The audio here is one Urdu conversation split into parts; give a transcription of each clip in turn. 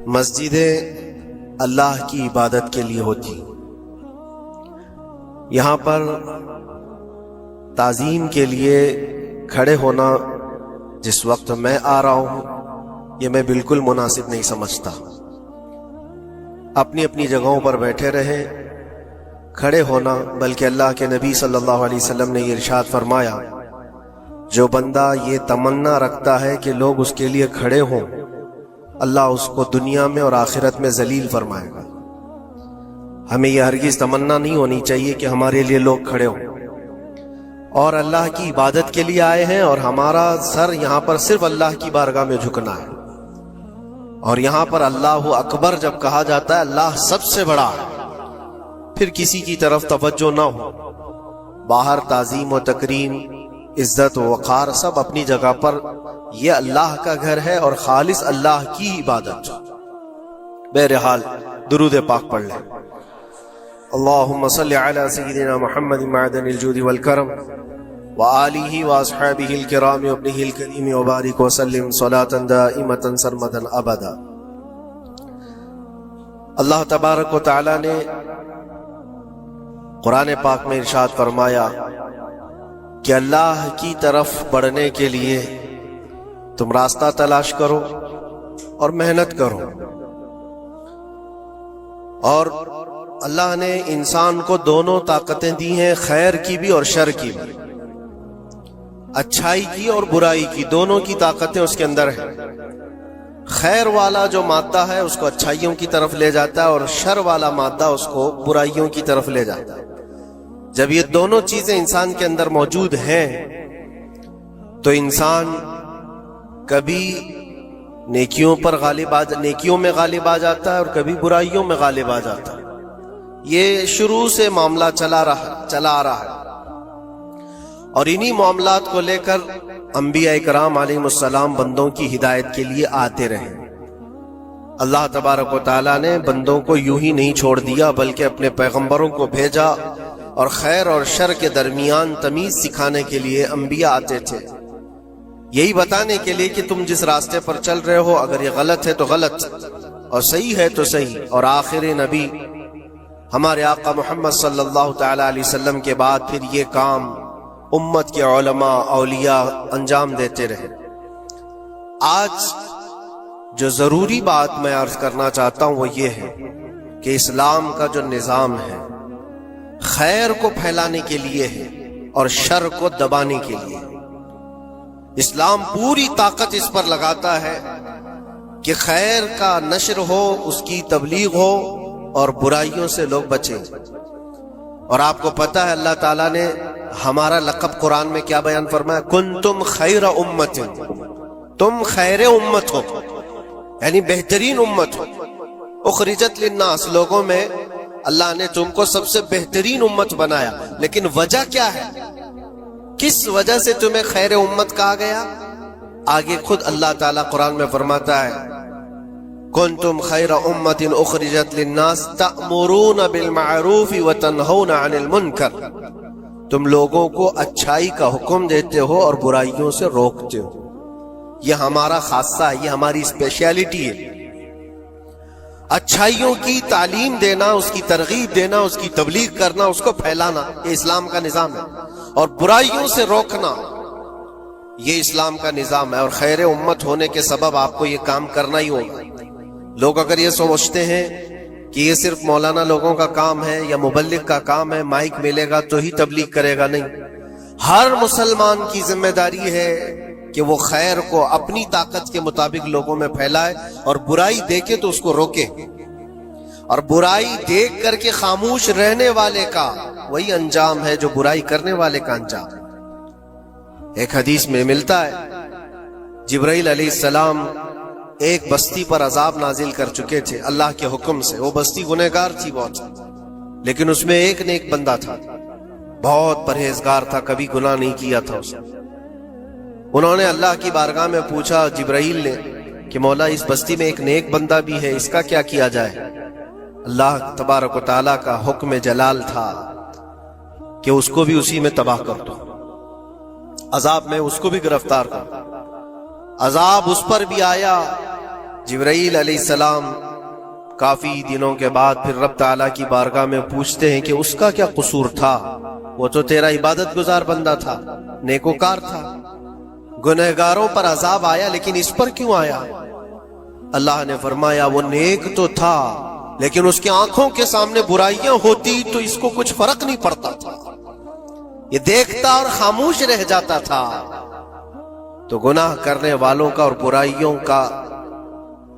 مسجدیں اللہ کی عبادت کے لیے ہوتی، یہاں پر تعظیم کے لیے کھڑے ہونا جس وقت میں آ رہا ہوں یہ میں بالکل مناسب نہیں سمجھتا۔ اپنی اپنی جگہوں پر بیٹھے رہیں، کھڑے ہونا بلکہ اللہ کے نبی صلی اللہ علیہ وسلم نے یہ ارشاد فرمایا، جو بندہ یہ تمنا رکھتا ہے کہ لوگ اس کے لیے کھڑے ہوں، اللہ اس کو دنیا میں اور آخرت میں ذلیل فرمائے گا۔ ہمیں یہ ہرگز تمنا نہیں ہونی چاہیے کہ ہمارے لیے لوگ کھڑے ہوں، اور اللہ کی عبادت کے لیے آئے ہیں اور ہمارا سر یہاں پر صرف اللہ کی بارگاہ میں جھکنا ہے۔ اور یہاں پر اللہ اکبر جب کہا جاتا ہے اللہ سب سے بڑا ہے، پھر کسی کی طرف توجہ نہ ہو، باہر تعظیم و تکریم، عزت و وقار سب اپنی جگہ پر، یہ اللہ کا گھر ہے اور خالص اللہ کی عبادت۔ بہرحال درود پاک پڑھ لیں۔ اللہم صلی علی سیدنا محمد معدن الجود والکرم وآلہ واصحابہ الکرام وابنہ الکریم وبارک وسلم صلاة دائمة سرمدا ابدا۔ اللہ تبارک و تعالی نے قرآن پاک میں ارشاد فرمایا کہ اللہ کی طرف بڑھنے کے لیے تم راستہ تلاش کرو اور محنت کرو، اور اللہ نے انسان کو دونوں طاقتیں دی ہیں، خیر کی بھی اور شر کی بھی، اچھائی کی اور برائی کی، دونوں کی طاقتیں اس کے اندر ہیں۔ خیر والا جو مادہ ہے اس کو اچھائیوں کی طرف لے جاتا ہے اور شر والا مادہ اس کو برائیوں کی طرف لے جاتا ہے۔ جب یہ دونوں چیزیں انسان کے اندر موجود ہیں تو انسان کبھی نیکیوں میں غالب آ جاتا ہے اور کبھی برائیوں میں غالب آ جاتا ہے۔ یہ شروع سے معاملہ چلا آ رہا ہے، اور انہی معاملات کو لے کر انبیاء کرام علیہ السلام بندوں کی ہدایت کے لیے آتے رہے۔ اللہ تبارک و تعالیٰ نے بندوں کو یوں ہی نہیں چھوڑ دیا بلکہ اپنے پیغمبروں کو بھیجا، اور خیر اور شر کے درمیان تمیز سکھانے کے لیے انبیاء آتے تھے، یہی بتانے کے لیے کہ تم جس راستے پر چل رہے ہو اگر یہ غلط ہے تو غلط اور صحیح ہے تو صحیح۔ اور آخر نبی ہمارے آقا محمد صلی اللہ تعالی علیہ وسلم کے بعد پھر یہ کام امت کے علماء اولیاء انجام دیتے رہے۔ آج جو ضروری بات میں عرض کرنا چاہتا ہوں وہ یہ ہے کہ اسلام کا جو نظام ہے خیر کو پھیلانے کے لیے ہے اور شر کو دبانے کے لیے ہے۔ اسلام پوری طاقت اس پر لگاتا ہے کہ خیر کا نشر ہو، اس کی تبلیغ ہو اور برائیوں سے لوگ بچیں۔ اور آپ کو پتہ ہے اللہ تعالیٰ نے ہمارا لقب قرآن میں کیا بیان فرمایا؟ کنتم خیر امت، تم خیر امت ہو، یعنی بہترین امت ہو، اخرجت للناس، لوگوں میں اللہ نے تم کو سب سے بہترین امت بنایا۔ لیکن وجہ کیا ہے؟ کس وجہ سے تمہیں خیر امت کہا گیا؟ آگے خود اللہ تعالیٰ قرآن میں فرماتا ہے کنتم خیر امت اخرجت للناس تأمرون بالمعروف وتنہون عن المنکر، تم لوگوں کو اچھائی کا حکم دیتے ہو اور برائیوں سے روکتے ہو۔ یہ ہمارا خاصہ ہے، یہ ہماری اسپیشیلٹی ہے۔ اچھائیوں کی تعلیم دینا، اس کی ترغیب دینا، اس کی تبلیغ کرنا، اس کو پھیلانا، یہ اسلام کا نظام ہے، اور برائیوں سے روکنا یہ اسلام کا نظام ہے۔ اور خیر امت ہونے کے سبب آپ کو یہ کام کرنا ہی ہوگا۔ لوگ اگر یہ سمجھتے ہیں کہ یہ صرف مولانا لوگوں کا کام ہے یا مبلغ کا کام ہے، مائک ملے گا تو ہی تبلیغ کرے گا، نہیں، ہر مسلمان کی ذمہ داری ہے کہ وہ خیر کو اپنی طاقت کے مطابق لوگوں میں پھیلائے، اور برائی دیکھے تو اس کو روکے، اور برائی دیکھ کر کے خاموش رہنے والے کا وہی انجام ہے جو برائی کرنے والے کا انجام ہے۔ ایک حدیث میں ملتا ہے جبرائیل علیہ السلام ایک بستی پر عذاب نازل کر چکے تھے اللہ کے حکم سے۔ وہ بستی گنہگار تھی بہت، لیکن اس میں ایک نیک بندہ تھا، بہت پرہیزگار تھا، کبھی گناہ نہیں کیا تھا اس نے۔ انہوں نے اللہ کی بارگاہ میں پوچھا جبرائیل نے کہ مولا اس بستی میں ایک نیک بندہ بھی ہے، اس کا کیا کیا جائے؟ اللہ تبارک و تعالیٰ کا حکم جلال تھا کہ اس کو بھی اسی میں تباہ کر دو، عذاب میں اس کو بھی گرفتار کر دو۔ عذاب اس پر بھی آیا جبرائیل علیہ السلام کافی دنوں کے بعد پھر رب تعالیٰ کی بارگاہ میں پوچھتے ہیں کہ اس کا کیا قصور تھا؟ وہ تو تیرا عبادت گزار بندہ تھا، نیکوکار تھا، گنہگاروں پر عذاب آیا لیکن اس پر کیوں آیا؟ اللہ نے فرمایا وہ نیک تو تھا لیکن اس کی آنکھوں کے سامنے برائیاں ہوتی تو اس کو کچھ فرق نہیں پڑتا تھا، یہ دیکھتا اور خاموش رہ جاتا تھا۔ تو گناہ کرنے والوں کا اور برائیوں کا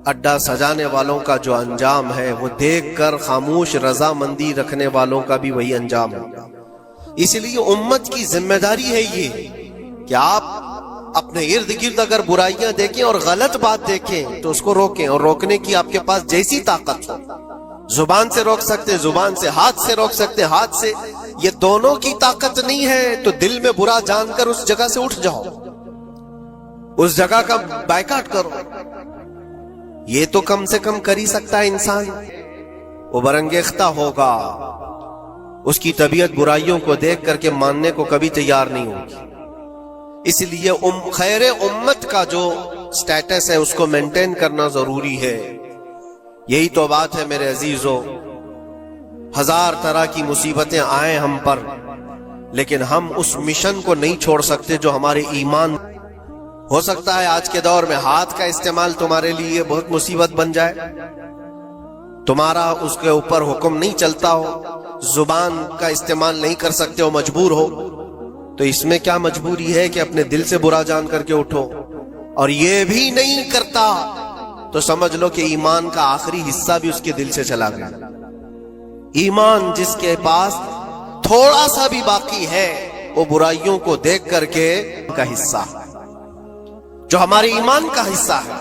اڈا سجانے والوں کا جو انجام ہے وہ دیکھ کر خاموش رضامندی رکھنے والوں کا بھی وہی انجام ہوگا۔ اس لیے امت کی ذمہ داری ہے یہ کہ آپ اپنے ارد گرد اگر برائیاں دیکھیں اور غلط بات دیکھیں تو اس کو روکیں، اور روکنے کی آپ کے پاس جیسی طاقت ہو، زبان سے روک سکتے زبان سے، ہاتھ سے روک سکتے ہاتھ سے، یہ دونوں کی طاقت نہیں ہے تو دل میں برا جان کر اس جگہ سے اٹھ جاؤ، اس جگہ کا بائیکاٹ کرو۔ یہ تو کم سے کم کر ہی سکتا ہے انسان، وہ برانگیختہ ہوگا، اس کی طبیعت برائیوں کو دیکھ کر کے ماننے کو کبھی تیار نہیں ہوگی۔ اس لیے خیر امت کا جو سٹیٹس ہے اس کو مینٹین کرنا ضروری ہے۔ یہی تو بات ہے میرے عزیزو، ہزار طرح کی مصیبتیں آئیں ہم پر لیکن ہم اس مشن کو نہیں چھوڑ سکتے جو ہمارے ایمان۔ ہو سکتا ہے آج کے دور میں ہاتھ کا استعمال تمہارے لیے بہت مصیبت بن جائے، تمہارا اس کے اوپر حکم نہیں چلتا ہو، زبان کا استعمال نہیں کر سکتے ہو، مجبور ہو، تو اس میں کیا مجبوری ہے کہ اپنے دل سے برا جان کر کے اٹھو؟ اور یہ بھی نہیں کرتا تو سمجھ لو کہ ایمان کا آخری حصہ بھی اس کے دل سے چلا گیا۔ ایمان جس کے پاس تھوڑا سا بھی باقی ہے وہ برائیوں کو دیکھ کر کے کا حصہ ہے، جو ہمارے ایمان کا حصہ ہے۔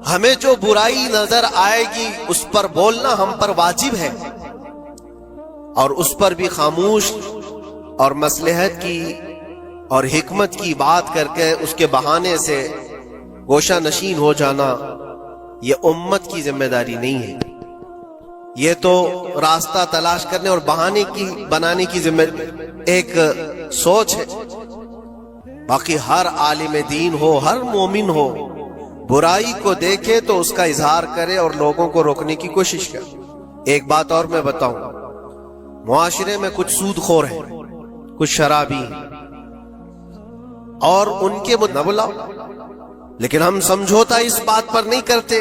ہمیں جو برائی نظر آئے گی اس پر بولنا ہم پر واجب ہے، اور اس پر بھی خاموش اور مصلحت کی اور حکمت کی بات کر کے اس کے بہانے سے گوشہ نشین ہو جانا یہ امت کی ذمہ داری نہیں ہے، یہ تو راستہ تلاش کرنے اور بہانے کی بنانے کی ذمہ ایک سوچ ہے۔ باقی ہر عالم دین ہو، ہر مومن ہو، برائی کو دیکھے تو اس کا اظہار کرے اور لوگوں کو روکنے کی کوشش کرے۔ ایک بات اور میں بتاؤں، معاشرے میں کچھ سود خور ہیں، کچھ شرابی ہیں، اور ان کے نہ بلاؤ، لیکن ہم سمجھوتا اس بات پر نہیں کرتے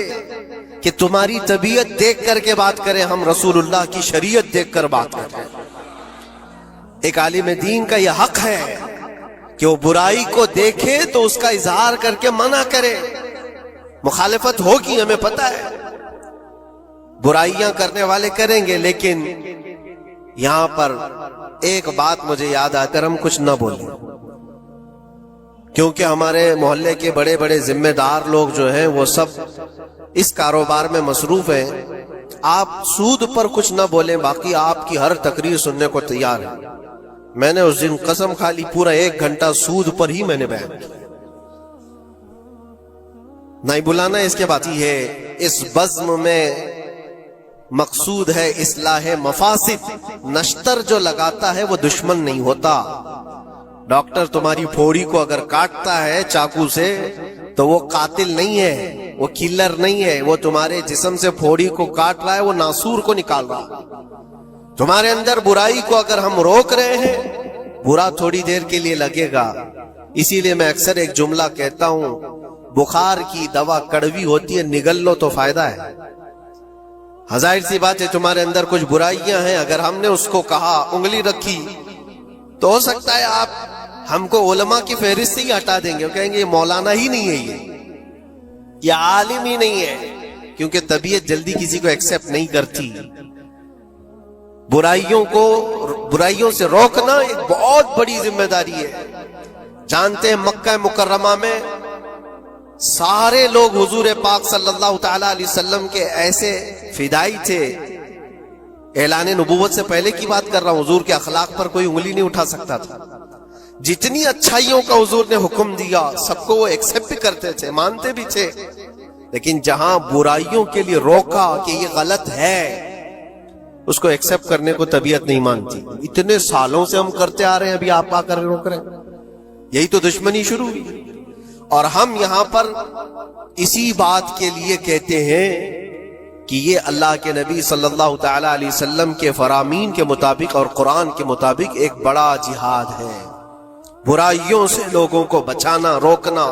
کہ تمہاری طبیعت دیکھ کر کے بات کریں، ہم رسول اللہ کی شریعت دیکھ کر بات کریں۔ ایک عالم دین کا یہ حق ہے کہ وہ برائی کو دیکھے تو اس کا اظہار کر کے منع کرے۔ مخالفت ہوگی، ہمیں پتہ ہے، برائیاں کرنے والے کریں گے، لیکن یہاں پر ایک بات مجھے یاد آ کر ہم کچھ نہ بولیں، کیونکہ ہمارے محلے کے بڑے بڑے ذمہ دار لوگ جو ہیں وہ سب اس کاروبار میں مصروف ہیں۔ آپ سود پر کچھ نہ بولیں، باقی آپ کی ہر تقریر سننے کو تیار ہے۔ میں نے اس دن قسم کھا لی، پورا 1 گھنٹہ سود پر ہی میں نے بیان کیا۔ نہیں بلانا اس کے بعد ہی ہے، اس بزم میں مقصود ہے اصلاح مفاسد۔ نشتر جو لگاتا ہے وہ دشمن نہیں ہوتا۔ ڈاکٹر تمہاری پھوڑی کو اگر کاٹتا ہے چاقو سے تو وہ قاتل نہیں ہے، وہ کلر نہیں ہے، وہ تمہارے جسم سے پھوڑی کو کاٹ رہا ہے، وہ ناسور کو نکال رہا ہے۔ تمہارے اندر برائی کو اگر ہم روک رہے ہیں، برا تھوڑی دیر کے لیے لگے گا۔ اسی لیے میں اکثر ایک جملہ کہتا ہوں، بخار کی دوا کڑوی ہوتی ہے، نگل لو تو فائدہ ہے۔ ظاہر سی بات ہے تمہارے اندر کچھ برائیاں ہیں، اگر ہم نے اس کو کہا، انگلی رکھی، تو ہو سکتا ہے آپ ہم کو علماء کی فہرست سے ہی ہٹا دیں گے، وہ کہیں گے یہ مولانا ہی نہیں ہے، یہ عالم ہی نہیں ہے، کیونکہ طبیعت جلدی کسی کو ایکسپٹ نہیں کرتی۔ برائیوں سے روکنا ایک بہت بڑی ذمہ داری ہے۔ جانتے ہیں مکہ مکرمہ میں سارے لوگ حضور پاک صلی اللہ تعالی علیہ وسلم کے ایسے فدائی تھے، اعلان نبوت سے پہلے کی بات کر رہا ہوں، حضور کے اخلاق پر کوئی انگلی نہیں اٹھا سکتا تھا۔ جتنی اچھائیوں کا حضور نے حکم دیا سب کو وہ ایکسپٹ کرتے تھے، مانتے بھی تھے، لیکن جہاں برائیوں کے لیے روکا کہ یہ غلط ہے، اس کو ایکسپٹ کرنے کو طبیعت نہیں مانتی۔ اتنے سالوں سے ہم کرتے آ رہے ہیں، ابھی آپ آ کر روک رہے ہیں، یہی تو دشمنی شروع ہوئی۔ اور ہم یہاں پر اسی بات کے لیے کہتے ہیں کہ یہ اللہ کے نبی صلی اللہ تعالی علیہ وسلم کے فرامین کے مطابق اور قرآن کے مطابق ایک بڑا جہاد ہے. برائیوں سے لوگوں کو بچانا، روکنا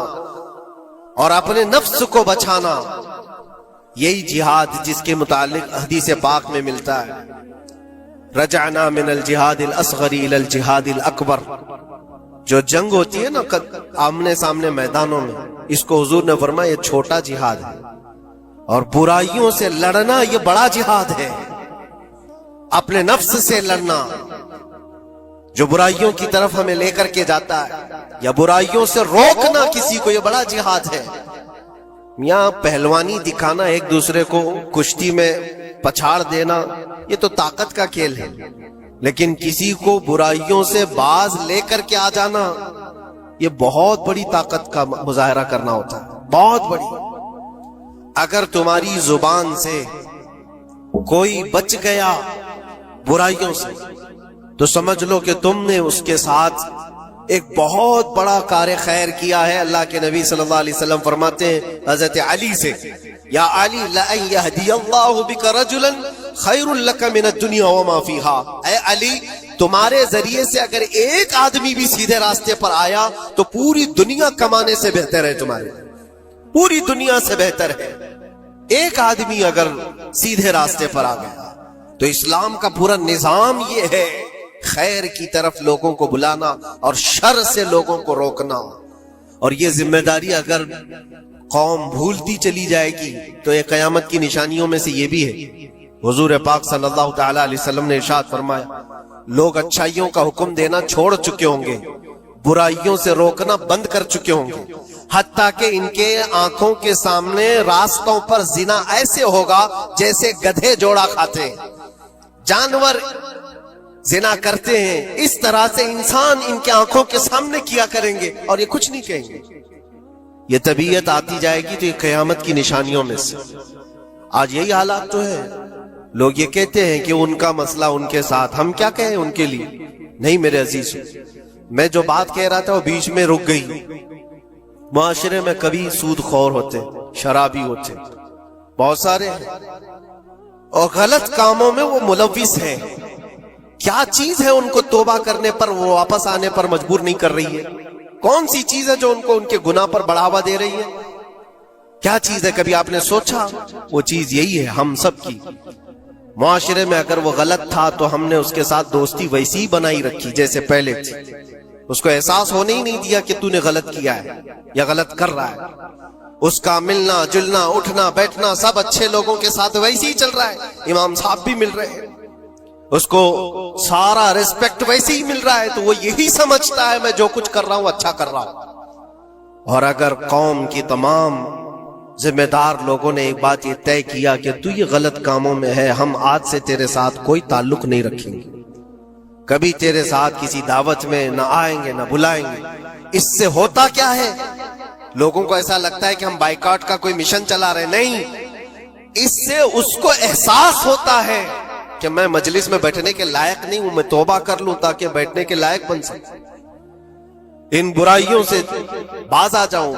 اور اپنے نفس کو بچانا، یہی جہاد جس کے متعلق حدیث پاک میں ملتا ہے رجعنا من الجہاد الاصغر الى الجہاد الاکبر. جو جنگ ہوتی ہے نا آمنے سامنے میدانوں میں، اس کو حضور نے فرمایا یہ چھوٹا جہاد ہے، اور برائیوں سے لڑنا یہ بڑا جہاد ہے. اپنے نفس سے لڑنا جو برائیوں کی طرف ہمیں لے کر کے جاتا ہے، یا برائیوں سے روکنا کسی کو، یہ بڑا جہاد ہے. یہاں پہلوانی دکھانا، ایک دوسرے کو کشتی میں پچھاڑ دینا، یہ تو طاقت کا کھیل ہے. لیکن کسی کو برائیوں سے باز لے کر کے آ جانا، یہ بہت بڑی طاقت کا مظاہرہ کرنا ہوتا ہے، بہت بڑی. اگر تمہاری زبان سے کوئی بچ گیا برائیوں سے تو سمجھ لو کہ تم نے اس کے ساتھ ایک بہت بڑا کار خیر کیا ہے. اللہ کے نبی صلی اللہ علیہ وسلم فرماتے ہیں حضرت علی سے، یا علی لَأَن يَهْدِيَ اللَّهُ بِكَ رَجُلًا خَيْرٌ لَكَ مِنَ الدُّنْيَا وَمَا فِيهَا. اے علی، تمہارے ذریعے سے اگر ایک آدمی بھی سیدھے راستے پر آیا تو پوری دنیا کمانے سے بہتر ہے، تمہارے پوری دنیا سے بہتر ہے. ایک آدمی اگر سیدھے راستے پر آ گیا تو اسلام کا پورا نظام یہ ہے خیر کی طرف لوگوں کو بلانا اور شر سے لوگوں کو روکنا. اور یہ ذمہ داری اگر قوم بھولتی چلی جائے گی تو یہ قیامت کی نشانیوں میں سے یہ بھی ہے. حضور پاک صلی اللہ تعالی علیہ وسلم نے ارشاد فرمایا لوگ اچھائیوں کا حکم دینا چھوڑ چکے ہوں گے، برائیوں سے روکنا بند کر چکے ہوں گے، حتیٰ کہ ان کے آنکھوں کے سامنے راستوں پر زنا ایسے ہوگا جیسے گدھے جوڑا کھاتے ہیں، جانور زنا کرتے ہیں، اس طرح سے انسان ان کے آنکھوں کے سامنے کیا کریں گے اور یہ کچھ نہیں کہیں گے. یہ طبیعت آتی جائے گی تو یہ قیامت کی نشانیوں میں سے. آج یہی حالات تو ہے. لوگ یہ کہتے ہیں کہ ان کا مسئلہ ان کے ساتھ، ہم کیا کہیں ان کے لیے. نہیں میرے عزیز، میں جو بات کہہ رہا تھا وہ بیچ میں رک گئی. معاشرے میں کبھی سود خور ہوتے، شرابی ہوتے، بہت سارے ہیں، اور غلط کاموں میں وہ ملوث ہیں. کیا چیز ہے ان کو توبہ کرنے پر، وہ واپس آنے پر مجبور نہیں کر رہی ہے؟ کون سی چیز ہے جو ان کو ان کے گناہ پر بڑھاوا دے رہی ہے؟ کیا چیز ہے؟ کبھی آپ نے سوچا؟ وہ چیز یہی ہے ہم سب کی. معاشرے میں اگر وہ غلط تھا تو ہم نے اس کے ساتھ دوستی ویسی ہی بنائی رکھی جیسے پہلے تھی. اس کو احساس ہونے ہی نہیں دیا کہ تو نے غلط کیا ہے یا غلط کر رہا ہے. اس کا ملنا جلنا اٹھنا بیٹھنا سب اچھے لوگوں کے ساتھ ویسے ہی چل رہا ہے. امام صاحب بھی مل رہے ہیں، اس کو سارا ریسپیکٹ ویسے ہی مل رہا ہے، تو وہ یہی سمجھتا ہے میں جو کچھ کر رہا ہوں اچھا کر رہا ہوں. اور اگر قوم کی تمام ذمہ دار لوگوں نے ایک بات یہ طے کیا کہ تو یہ غلط کاموں میں ہے، ہم آج سے تیرے ساتھ کوئی تعلق نہیں رکھیں گے، کبھی تیرے ساتھ کسی دعوت میں نہ آئیں گے نہ بلائیں گے. اس سے ہوتا کیا ہے؟ لوگوں کو ایسا لگتا ہے کہ ہم بائیکاٹ کا کوئی مشن چلا رہے. نہیں، اس سے اس کو احساس ہوتا ہے کہ میں مجلس میں بیٹھنے کے لائق نہیں ہوں، میں توبہ کر لوں تاکہ بیٹھنے کے لائق بن سکوں، ان برائیوں سے باز آ جاؤں.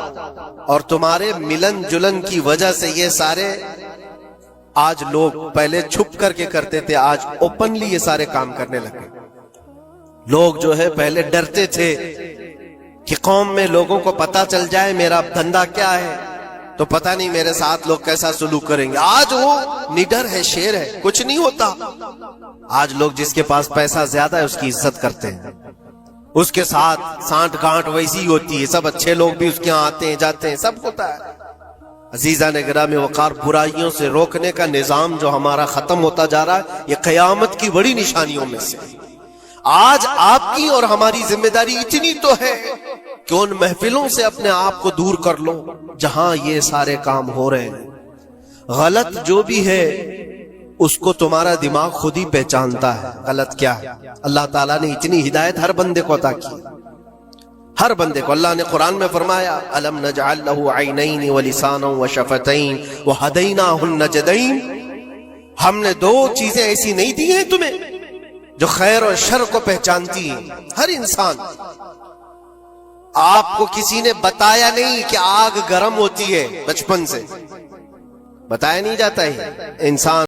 اور تمہارے ملن جلن کی وجہ سے یہ سارے آج لوگ پہلے چھپ کر کے کرتے تھے، آج اوپنلی یہ سارے کام کرنے لگے. لوگ جو ہے پہلے ڈرتے تھے کہ قوم میں لوگوں کو پتا چل جائے میرا دھندا کیا ہے تو پتہ نہیں میرے ساتھ لوگ کیسا سلوک کریں گے. آج وہ نڈر ہے، شیر ہے، کچھ نہیں ہوتا. آج لوگ جس کے پاس پیسہ زیادہ ہے اس کی عزت کرتے ہیں، اس کے ساتھ سانٹ گانٹ ویسی ہوتی ہے، سب اچھے لوگ بھی اس کے ہاں آتے ہیں جاتے ہیں، سب ہوتا ہے. عزیزان گرامی وقار، برائیوں سے روکنے کا نظام جو ہمارا ختم ہوتا جا رہا ہے، یہ قیامت کی بڑی نشانیوں میں سے. آج آپ کی اور ہماری ذمہ داری اتنی تو ہے کہ ان محفلوں سے اپنے آپ کو دور کر لو جہاں یہ سارے کام ہو رہے ہیں. غلط جو بھی ہے اس کو تمہارا دماغ خود ہی پہچانتا ہے غلط کیا ہے. اللہ تعالیٰ نے اتنی ہدایت ہر بندے کو عطا کی، ہر بندے کو. اللہ نے قرآن میں فرمایا أَلَمْ نَجْعَلْ لَهُ عَيْنَيْنِ وَلِسَانًا وَشَفَتَيْنِ وَهَدَيْنَاهُ النَّجْدَيْنِ. ہم نے دو چیزیں ایسی نہیں دی ہیں تمہیں جو خیر اور شر کو پہچانتی ہیں. ہر انسان آپ کو کسی نے بتایا نہیں کہ آگ گرم ہوتی ہے، بچپن سے بتایا نہیں جاتا ہے انسان